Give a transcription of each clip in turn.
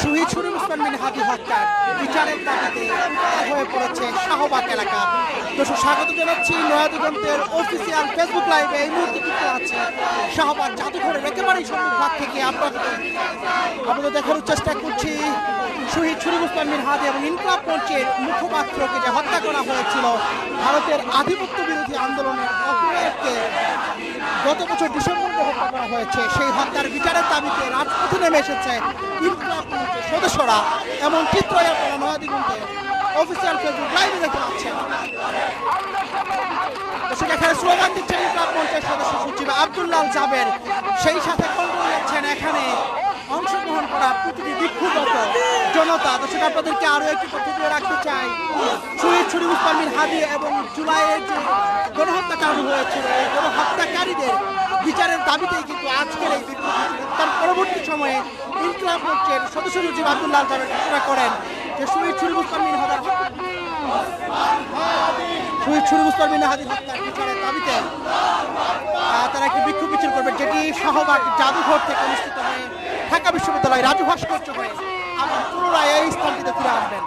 শহীদ শরীফ ওসমান বিন হাদি হত্যার বিচারের দাবিতে হয়ে পড়েছে শাহবাগ এলাকা। দর্শক, স্বাগত জানাচ্ছি নয়া দিগন্তের অফিসিয়াল ফেসবুক লাইভে। এই মুহূর্তে কিন্তু আছে শাহবাগ জাদুঘরের একেবারেই সম্মুখভাগ থেকে আমরা দেখানোর চেষ্টা করছি শহীদ শরীফ ওসমান বিন হাদি এবং ইনকলাব মঞ্চের মুখপাত্রকে যে হত্যা করা হয়েছিল ভারতের আধিপত্য বিরোধী আন্দোলনের অগ্রযাত্রীকে গত বছর ডিসেম্বরে হত্যা করা হয়েছে। সেই হত্যার বিচারের দাবিতে রাজপথে নেমে এসেছে ইনকলাব মঞ্চের সদস্যরা। এমন চিত্র আপনারা নয়া দিগন্তে অফিসিয়াল ফেসবুক লাইভে দেখতে পাচ্ছেন। এখানে স্লোগান দিচ্ছেন ইনকলাব মঞ্চের সদস্য সচিব আব্দুল্লাহ জাবের, সেই সাথে কণ্ঠে যাচ্ছেন এখানে অংশগ্রহণ করা প্রতিটি বিক্ষুব্ধ জনতা। দর্শক, আপনাদেরকে আরো একটি তথ্য দিয়ে রাখতে চাই, শহীদ শরীফ ওসমান বিন হাদি এবং জুলাইয়ের যে গণহত্যাকাণ্ড হয়েছিল এই গণহত্যাকারীদের বিচারের দাবিতেই কিন্তু আজকের এই বিক্ষোভ। তার পরবর্তী সময়ে ইনকলাব মঞ্চের সদস্য সচিব আব্দুল্লাহ জাবের ঘোষণা করেন যে শহীদ শরীফ ওসমান বিন হাদির হত্যার বিচারের দাবিতে তারা একটি বিক্ষোভ মিছিল করবেন, যেটি শাহবাগ জাদুঘর থেকে অনুষ্ঠিত হয়ে ঢাকা বিশ্ববিদ্যালয় রাজু ভাস্কর্য হয়ে আবার পুনরায় এই স্থানটিতে ফিরে আসবেন।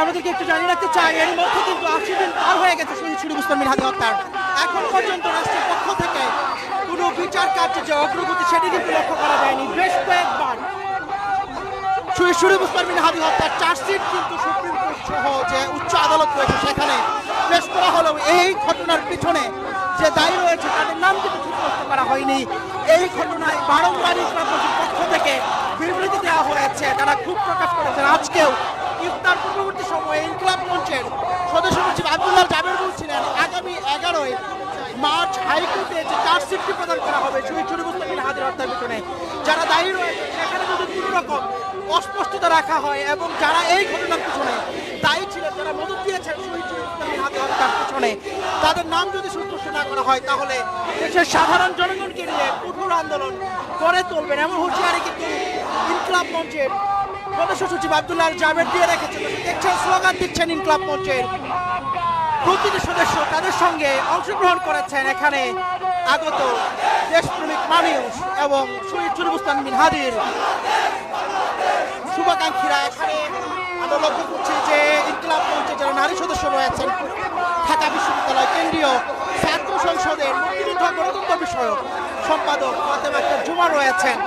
আমাদেরকে একটু জানিয়ে রাখতে চাই, এর মধ্যে কিন্তু 80 দিন পার হয়ে গেছে শহীদ শরীফ ওসমান বিন হাদি হত্যার। এখন পর্যন্ত রাষ্ট্রের পক্ষ থেকে কোনো বিচার কার্যে যে অগ্রগতি সেটি কিন্তু লক্ষ্য করা যায়নি। বেশ কয়েকবার শহীদ শরীফ ওসমান বিন হাদি হত্যার চার্জশিট কিন্তু সুপ্রিম কোর্ট সহ যে উচ্চ আদালত রয়েছে সেখানে পেশ করা হলেও এই ঘটনার পিছনে যে দায়ী রয়েছে তাদের নাম কিন্তু সুস্পষ্ট করা হয়নি। এই ঘটনায় বারংবার ইনকলাব মঞ্চের পক্ষ থেকে বিবৃতি দেওয়া হয়েছে, তারা ক্ষোভ প্রকাশ করেছেন। আজকেও ইফতার পূর্ববর্তী সময়ে ইনকলাব মঞ্চের সদস্য সচিব আব্দুল্লাহ জাবের বলছিলেন আগামী 11 মার্চ হাইকোর্টে যে চার্জশিটটি প্রদান করা হবে শহীদ শরীফ ওসমান বিন হাদির হত্যার পিছনে যারা দায়ী রয়েছে সেখানে যদি কোনো রকম অস্পষ্টতা রাখা হয় এবং যারা এই ঘটনার পিছনে দায়ী ছিলেন, যারা মদত দিয়েছেন শহীদ শরীফ ওসমান বিন হাদির হত্যার পিছনে, তাদের নাম যদি সুস্পষ্ট না করা হয় তাহলে দেশের সাধারণ জনগণকে নিয়ে কঠোর আন্দোলন করে তুলবেন এমন হুঁশিয়ারি কিন্তু ইনকলাব মঞ্চের সদস্য সচিব আব্দুল্লাহ জাবের দিয়ে রেখেছেন। দেখছেন স্লোগান দিচ্ছেন ইনকলাব মঞ্চের প্রতিটি সদস্য, তাদের সঙ্গে অংশগ্রহণ করেছেন এখানে আগত দেশপ্রেমিক মানুষ এবং শহীদ শরীফ ওসমান বিন হাদির শুভাকাঙ্ক্ষীরা। এখানে আমরা লক্ষ্য করছি যে ইনকলাব মঞ্চে যারা নারী সদস্য রয়েছেন, ঢাকা বিশ্ববিদ্যালয় কেন্দ্রীয় ছাত্র সংসদের মুক্তিযুদ্ধ গণতন্ত্র বিষয়ক সম্পাদক ফাতেমা আক্তার জুমা রয়েছেন।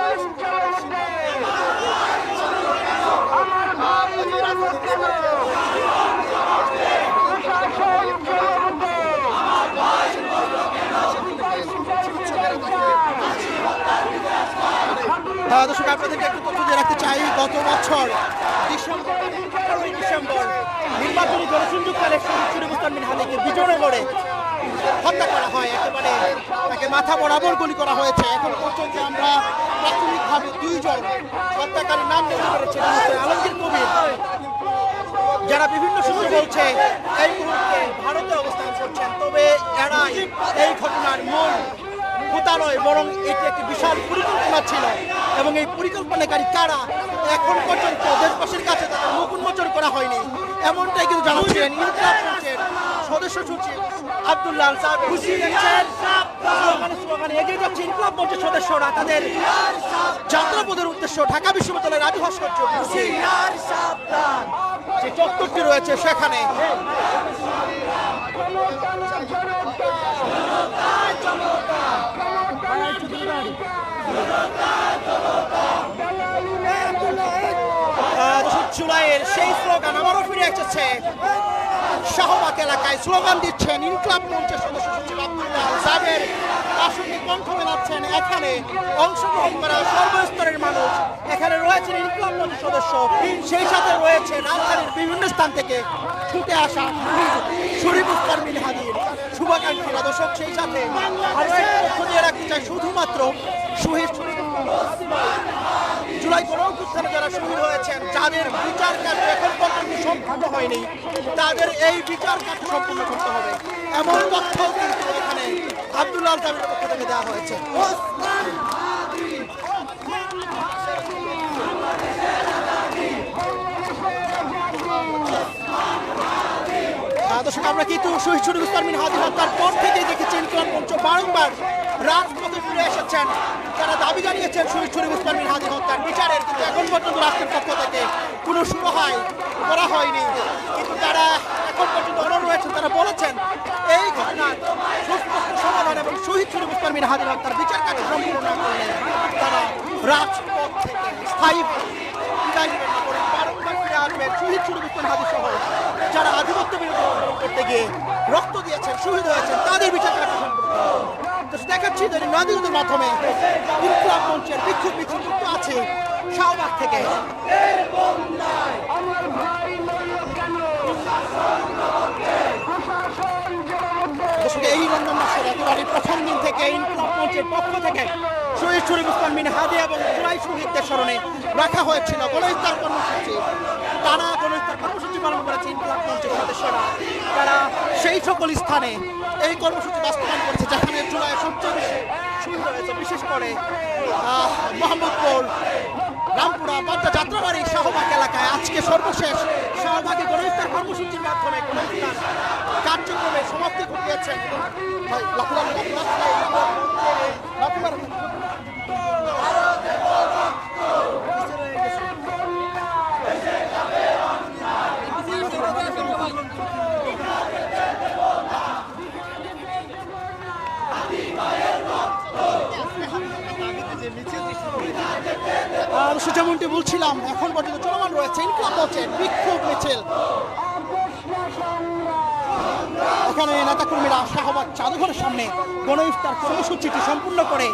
দর্শক, আপনাদেরকে একটু তথ্য দিয়ে রাখতে চাই, গত বছর ডিসেম্বর নির্বাচনী জনসংযোগকালে শহীদ শরীফ ওসমান বিন হাদিকে বিজয়নগরে হত্যা করা হয়। একেবারে তাকে মাথা বরাবর গুলি করা হয়েছে। এখন পর্যন্ত আমরা প্রাথমিকভাবে 2 জন হত্যাকারীর নাম জানতে পেরেছি, আলমগীর কবির, যারা বিভিন্ন সূত্র বলছে এই মুহূর্তে ভারতে অবস্থান করছেন। তবে এরা এই ঘটনার মূল হোতা নয়, বরং এটি একটি বিশাল পরিকল্পনা ছিল এবং এই পরিকল্পনাকারী কারা এখন পর্যন্ত দেশবাসীর কাছে তাদের মুখ উন্মোচন করা হয়নি, এমনটাই কিন্তু জানাচ্ছেন ইনকলাব মঞ্চের সদস্য সচিব আব্দুল্লাহ জাবের। এগিয়ে যাচ্ছে ইনকলাব মঞ্চের সদস্যরা তাদের যাত্রাপথের উদ্দেশ্য ঢাকা বিশ্ববিদ্যালয়ের রাজু ভাস্কর্য যে চত্বরটি রয়েছে সেখানে। জুলাইয়ের সেই স্লোগান আবারও ফিরে এসেছে শাহবাগ এলাকায়। স্লোগান দিচ্ছেন ইনকলাব মঞ্চের সদস্য সচিব আব্দুল্লাহ জাবের, তার সঙ্গে কণ্ঠ মেলাচ্ছেন এখানে অংশগ্রহণ করা সর্বস্তরের মানুষ। এখানে রয়েছেন ইনকলাব মঞ্চের সদস্য, সেই সাথে রয়েছে রাজধানীর বিভিন্ন স্থান থেকে ছুটে আসা শরীফ ওসমান বিন হাদির শুভাকাঙ্ক্ষীরা। দর্শক, সেই সাথে আরো একটি তথ্য দিয়ে রাখতে চাই, শুধুমাত্র শহীদ জুলাই গণঅভ্যুত্থানে যারা শহীদ হয়েছেন, যাদের বিচার কার্য এখন পর্যন্ত সম্পূর্ণ হয়নি, তাদের এই বিচার কার্য সম্পূর্ণ করতে হবে এমন তথ্যও কিন্তু এখানে আব্দুল্লাহ জাবের পক্ষ থেকে দেওয়া হয়েছে। দর্শক আমরা কিন্তু শহীদ শরীফ ওসমান বিন হাদি হত্যার পর থেকেই দেখেছি ইনকিলাব মঞ্চ বারংবার রাজপথে ফিরে এসেছেন, তারা দাবি জানিয়েছেন শহীদ শরীফ ওসমান বিন হাদি হত্যার বিচারের, কিন্তু এখন পর্যন্ত রাষ্ট্রের পক্ষ থেকে কোনো সুরাহা করা হয়নি। কিন্তু তারা এখন পর্যন্ত অনড় রয়েছেন, তারা বলেছেন এই ঘটনার সুস্পষ্ট সমাধান এবং শহীদ শরীফ ওসমান বিন হাদি হত্যার বিচার কার্য সম্পূর্ণ না করলে তারা রাজপথ থেকে স্থায়ী বিদায় নেবেন না, করে বারংবার ফিরে আসবে শহীদ শরীফ ওসমান হাদি সহ যারা আধিপত্য বিরোধী আন্দোলন করতে গিয়ে রক্ত দিয়েছেন, শহীদ হয়েছেন, তাদের বিচার কার্য সম্পূর্ণ। দেখাচ্ছি নদীর মাধ্যমে ইনকিলাব মঞ্চের বিক্ষোভ মিছিল যুক্ত আছে শাহবাগ থেকে। এই রমজান মাসের একেবারে প্রথম দিন থেকে ইনকিলাব মঞ্চের পক্ষ থেকে শহীদ শরীফ ওসমান বিন হাদি এবং জুলাই শহীদদের স্মরণে রাখা হয়েছিল গণইফতার কর্মসূচি। টানা গণইফতার কর্মসূচি পালন করেছে ইনকিলাব মঞ্চের সদস্যরা। তারা সেই সকল স্থানে এই কর্মসূচি বাস্তবায়ন করেছে যেখানে জুলাই সবচেয়ে বেশি শহীদ হয়েছে, বিশেষ করে মোহাম্মদপুর, রামপুরা, বাড্ডা, যাত্রাবাড়ি, শাহবাগ এলাকায় আজকে সর্বশেষ শাহবাগে গণইফতার কর্মসূচির মাধ্যমে গণইফতার কার্যক্রমে সমাপ্তি ঘটিয়েছেন। যেমনটি বলছিলাম এখন পর্যন্ত চলমান রয়েছে ইনকিলাব মঞ্চের বিক্ষোভ মিছিল। এখানে নেতাকর্মীরা শাহবাগ জাদুঘরের সামনে গণইফতার কর্মসূচিটি সম্পূর্ণ করে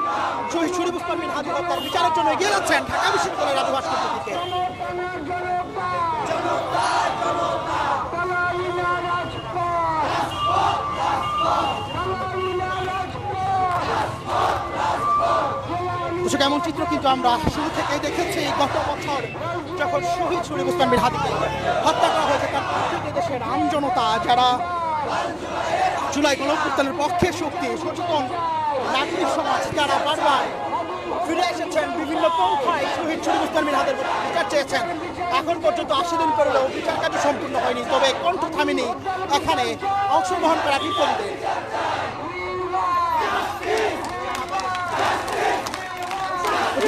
শহীদ শরীফ ওসমান বিন হাদি হত্যার বিচারের জন্য এগিয়ে যাচ্ছেন ঢাকা বিশ্ববিদ্যালয়ের রাজু ভাস্কর্য থেকে। এমন চিত্র কিন্তু আমরা শুরু থেকেই দেখেছি। গত বছর যখন শহীদ শরীফ ওসমান বিন হাদিকে হত্যা করা হয়েছে, তার পক্ষে দেশের আমজনতা যারা জুলাই গণঅভ্যুত্থানের পক্ষে শক্তি সচেতন নাগরিক সমাজ, তারা বারবার ফিরে এসেছেন বিভিন্ন পন্থায় শহীদ শরীফ ওসমান বিন হাদির বিচার চেয়েছেন। এখন পর্যন্ত 80 দিন করলেও বিচার কার্য সম্পূর্ণ হয়নি, তবে কণ্ঠ থামেনি এখানে অংশগ্রহণ করা বিপ্লবীদের।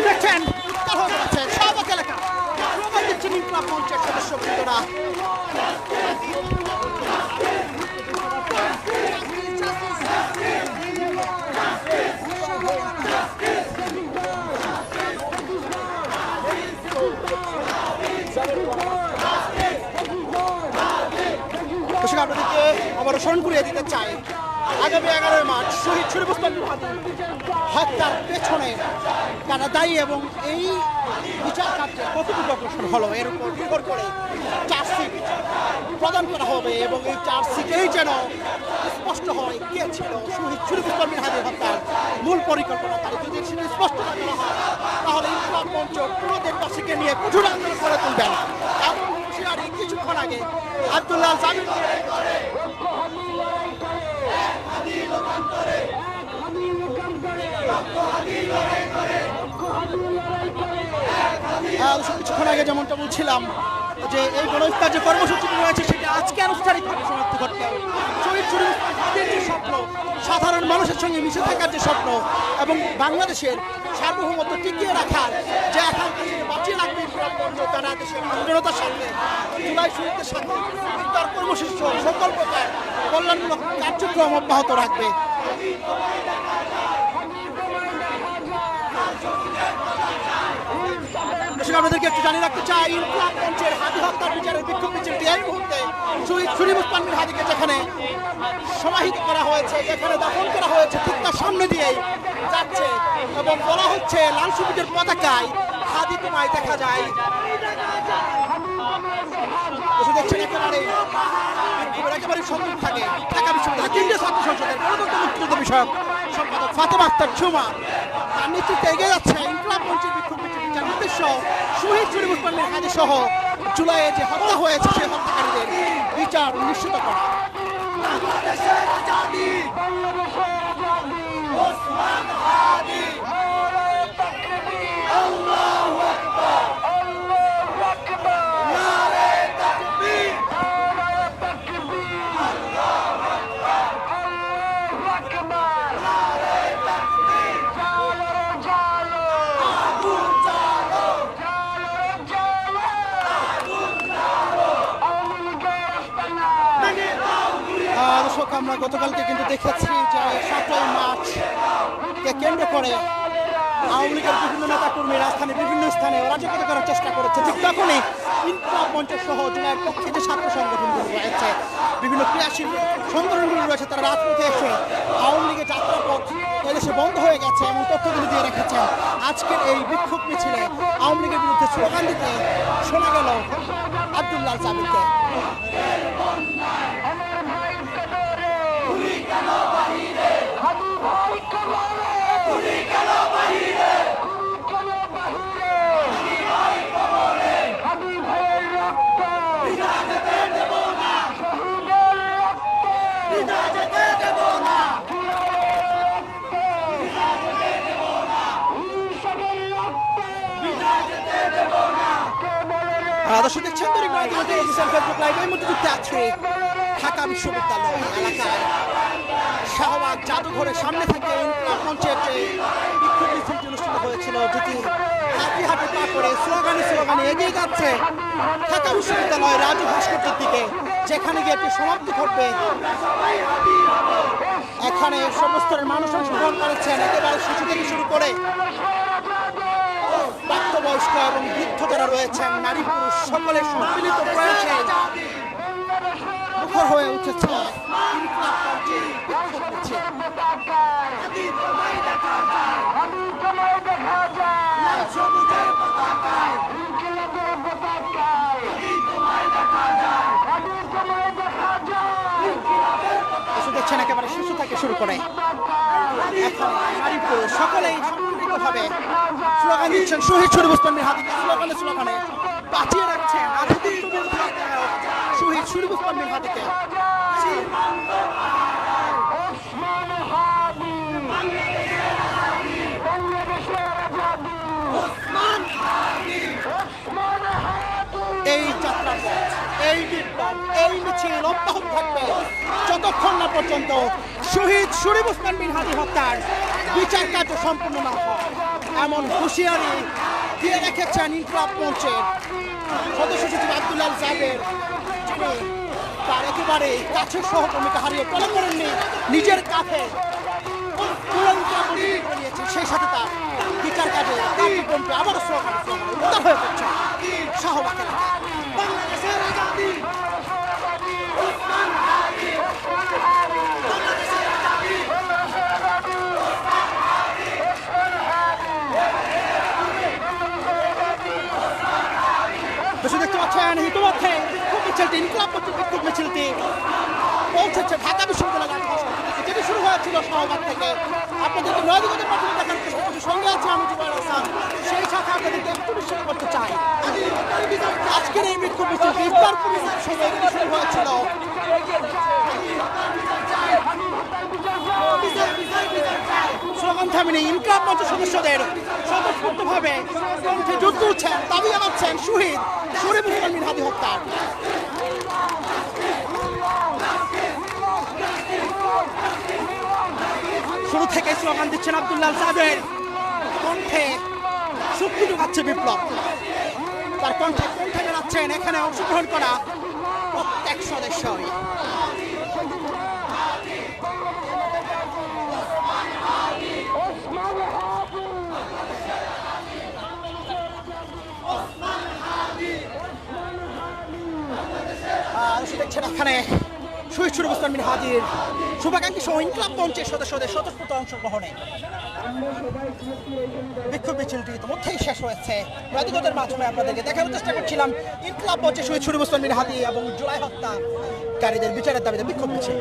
দেখছেন উত্তর হয়ে যাচ্ছে শাহবাগ এলাকা, প্রমাণ দিচ্ছেন ইনকিলাব মঞ্চের সদস্যবৃন্দরা। আপনাদেরকে আবারও স্মরণ করিয়ে দিতে চাই আগামী 11 মার্চ শহীদ শরীফ ওসমান বিন হাদি হত্যার পেছনে তারা দায়ী এবং এই বিচার কার্যে কতটুকু অগ্রসর হলো এর উপর নির্ভর করে চার্জশিট প্রদান করা হবে এবং এই চার্জশিটেই যেন স্পষ্ট হয় কে ছিল শহীদ শরীফ ওসমান বিন হাদি হত্যার মূল পরিকল্পনাকারী। যদি সেটা স্পষ্ট না করা হয় তাহলে ইনকিলাব মঞ্চ পুরো দেশবাসীকে নিয়ে কঠোর আন্দোলন করে তুলবেন। এমন হুঁশিয়ারি কিছুক্ষণ আগে আব্দুল্লাহ জামিল কিছুক্ষণ আগে যেমনটা বলছিলাম যে এই গণইফতার যে কর্মসূচিটি রয়েছে সেটা আজকে আনুষ্ঠানিকভাবে সমাপ্তি ঘটতে হবে। শহীদ শরীফ হাদির যে স্বপ্ন, সাধারণ মানুষের সঙ্গে মিশে থাকার যে স্বপ্ন এবং বাংলাদেশের সার্বভৌমত্ব টিকিয়ে রাখার যে আকাঙ্ক্ষা বাঁচিয়ে রাখবে তারা দেশের জনতার সাথে জুলাই শহীদদের সাথে ইফতার কর্মসূচি সকল প্রকার কল্যাণমূলক কার্যক্রম অব্যাহত রাখবে। আপনাদেরকে একটু জানিয়ে রাখতে চাই ইনকিলাব মঞ্চের হাদি হত্যার বিচারের বিক্ষোভ মিছিলটি এই মুহূর্তে শহীদ শরীফ ওসমান বিন হাদিকে যেখানে সমাহিত করা হয়েছে, যেখানে দাফন করা হয়েছে, ঠিক তার সামনে দিয়েই যাচ্ছে এবং বলা হচ্ছে লাল সবুজের পতাকায় হাদি তোমায় দেখা যায়। দেখছেন একেবারে সম্মুখ থাকে ঢাকা বিশ্ববিদ্যালয় কেন্দ্রীয় ছাত্র সংসদের গণতন্ত্র মুক্তিযুদ্ধ বিষয়ক সম্পাদক ফাতেমা আক্তার ঝুমা, তার নেতৃত্বে এগিয়ে যাচ্ছে ইনকিলাব মঞ্চের বিক্ষোভ মিছিলটি, যার উদ্দেশ্য শহীদ শরীফ ওসমান বিন হাদি সহ জুলাইয়ে যে হত্যা হয়েছে সেই হত্যাকারীদের বিচার নিশ্চিত করা। গতকালকে কিন্তু দেখেছি যে 7ই মার্চকে কেন্দ্র করে আওয়ামী লীগের বিভিন্ন নেতা কর্মী রাজধানীর বিভিন্ন স্থানে অরাজকতা করার চেষ্টা করেছে। ঠিক তখনই ইনকলাব মঞ্চ সহ জুলাইয়ের পক্ষে যে ছাত্র সংগঠনগুলো রয়েছে, বিভিন্ন ক্রিয়াশীল সংগঠনগুলো রয়েছে, তারা রাজপথে এসে আওয়ামী লীগের যাত্রাপথ এদেশে বন্ধ হয়ে গেছে এবং তথ্যগুলো দিয়ে রেখেছেন। আজকের এই বিক্ষোভ মিছিলে আওয়ামী লীগের বিরুদ্ধে স্লোগান দিতে শোনা গেল আব্দুল্লাহ সাবিরকে। দর্শক দেখছেন ফেসবুক লাইভ, এর মধ্যে যুক্ত আছে ঢাকা বিশ্ববিদ্যালয় এলাকায় শাহবাগ জাদুঘরের সামনে থেকে ইনকলাব মঞ্চের যে বিক্ষোভ মিছিলটি অনুষ্ঠিত হয়েছিল, যেটি হাঁটি হাঁটি পা করে স্লোগানে এগিয়ে যাচ্ছে ঢাকা বিশ্ববিদ্যালয় রাজু ভাস্কর্যের দিকে, যেখানে গিয়ে একটি সমাপ্তি ঘটবে। এখানে সমস্ত মানুষ অংশগ্রহণ করেছেন, একেবারে শিশু থেকে শুরু করে প্রাপ্তবয়স্ক এবং বৃদ্ধ যারা রয়েছেন, নারী পুরুষ সকলের সম্মিলিত প্রয়াসে মুখর হয়ে উঠেছে দেখছেন একেবারে শিশু থেকে শুরু করে এখন নারী পুরুষ সকলেই সম্মিলিতভাবে স্লোগান দিচ্ছেন শহীদ শরীফ ওসমান মির হাদিকে স্লোগানে বাঁচিয়ে রাখছেন শহীদ শরীফ ওসমান মির হাদিকে। এই যাত্রাপথ, এই বিপ্লব, এই মিছিল অব্যাহত থাকবে যতক্ষণ না পর্যন্ত শহীদ শরীফ ওসমান মির হাদি হত্যার বিচার কার্য সম্পূর্ণ না হয়, এমন হুঁশিয়ারি দিয়ে রেখেছেন ইনকলাব মঞ্চের সদস্য সচিব আব্দুল্লাহ সাবের, যিনি তার একেবারে কাছের সহকর্মীকে হারিয়ে টলা করেননি, নিজের কাছে নিয়েছেন, সেই সাথে তার বিচার কাজে কার্যক্রমকে আবারও স্লোগান উদ্ধার হয়ে পড়ছে শাহবাগ এলাকায়। দেখতে পাচ্ছেন ইতিমধ্যে বিক্ষোভ মিছিলটি ইনকলাব মঞ্চের বিক্ষোভ মিছিলটি পৌঁছেছে ঢাকা বিশ্ববিদ্যালয় যেটি শুরু হয়েছিল শাহবাগ থেকে। আপনাদেরকে নয়াদিগঞ্জের মাধ্যমে দেখার চেষ্টা করছি, সঙ্গে আছে আমি জুবাইর হাসান। সেই সাথে আপনাদেরকে একটু নিশ্চিত করতে চাই আজকের এই বিক্ষোভ মিছিলটি ইফতার পরিষদের সময় শুরু হয়েছিল স্লোগান থামিনি ইনকলাব মঞ্চের সদস্যদের স্বতঃস্ফূর্তভাবে কণ্ঠে যুদ্ধ উঠছেন, দাবি জানাচ্ছেন শহীদ শরীফ ওসমান মির হাদি হত্যার। শুরু থেকে স্লোগান দিচ্ছেন আব্দুল্লাহ সাবের, কণ্ঠে শক্তি যোগাচ্ছে বিপ্লব, তার কণ্ঠে জানাচ্ছেন এখানে অংশগ্রহণ করা প্রত্যেক সদস্যই। দেখছেন এখানে শহীদ শরীফ ওসমান মির হাদির শুভাকাঙ্ক্ষী সহ ইনকলাব মঞ্চের সদস্যদের স্বতঃস্ফূর্ত অংশগ্রহণে বিক্ষোভ মিছিলটি ইতিমধ্যেই শেষ হয়েছে। নয়াদিগঞ্জের মাধ্যমে আপনাদেরকে দেখানোর চেষ্টা করছিলাম ইনকলাব মঞ্চে শহীদ শরীফ ওসমান মির হাদি এবং জুলাই হত্যাকারীদের বিচারের দাবিতে বিক্ষোভ মিছিল।